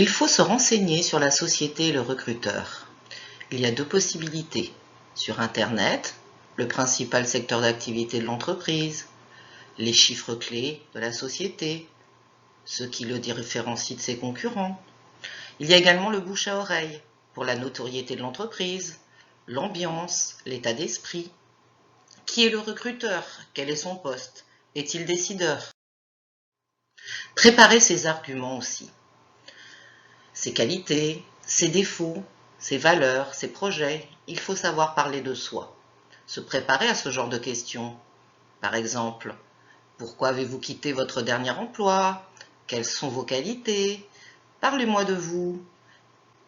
Il faut se renseigner sur la société et le recruteur. Il y a deux possibilités. Sur Internet, le principal secteur d'activité de l'entreprise, les chiffres clés de la société, ce qui le différencie de ses concurrents. Il y a également le bouche à oreille pour la notoriété de l'entreprise, l'ambiance, l'état d'esprit. Qui est le recruteur? Quel est son poste? Est-il décideur? Préparer ses arguments aussi. Ses qualités, ses défauts, ses valeurs, ses projets, il faut savoir parler de soi. Se préparer à ce genre de questions. Par exemple, pourquoi avez-vous quitté votre dernier emploi? Quelles sont vos qualités? Parlez-moi de vous.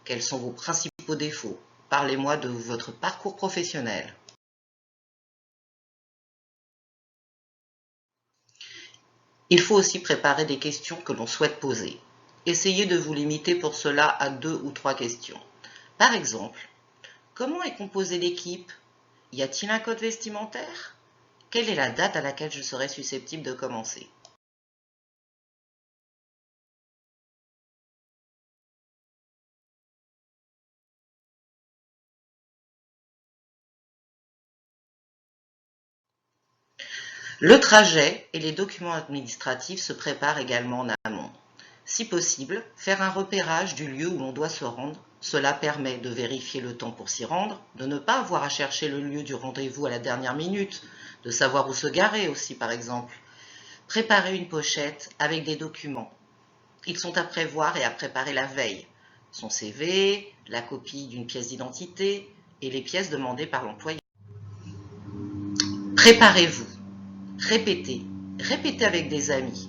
Quels sont vos principaux défauts? Parlez-moi de votre parcours professionnel. Il faut aussi préparer des questions que l'on souhaite poser. Essayez de vous limiter pour cela à 2 ou 3 questions. Par exemple, comment est composée l'équipe? Y a-t-il un code vestimentaire? Quelle est la date à laquelle je serai susceptible de commencer? Le trajet et les documents administratifs se préparent également en amont. Si possible, faire un repérage du lieu où l'on doit se rendre. Cela permet de vérifier le temps pour s'y rendre, de ne pas avoir à chercher le lieu du rendez-vous à la dernière minute, de savoir où se garer aussi par exemple. Préparer une pochette avec des documents. Ils sont à prévoir et à préparer la veille. Son CV, la copie d'une pièce d'identité et les pièces demandées par l'employeur. Préparez-vous. Répétez. Répétez avec des amis.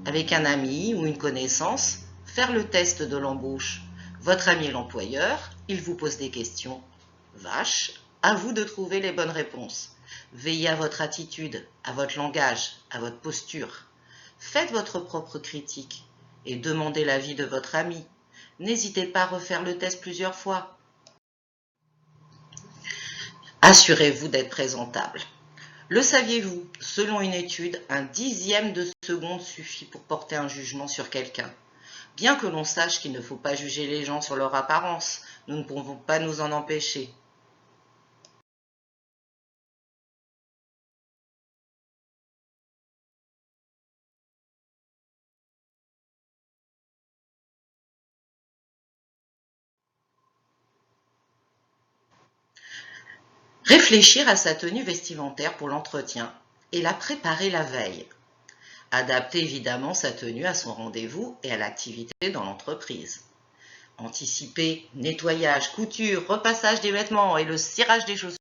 Avec un ami ou une connaissance, faire le test de l'embauche. Votre ami est l'employeur, il vous pose des questions. Vache, à vous de trouver les bonnes réponses. Veillez à votre attitude, à votre langage, à votre posture. Faites votre propre critique et demandez l'avis de votre ami. N'hésitez pas à refaire le test plusieurs fois. Assurez-vous d'être présentable. Le saviez-vous? Selon une étude, un dixième de seconde suffit pour porter un jugement sur quelqu'un. Bien que l'on sache qu'il ne faut pas juger les gens sur leur apparence, nous ne pouvons pas nous en empêcher. Réfléchir à sa tenue vestimentaire pour l'entretien et la préparer la veille. Adapter évidemment sa tenue à son rendez-vous et à l'activité dans l'entreprise. Anticiper nettoyage, couture, repassage des vêtements et le cirage des chaussures.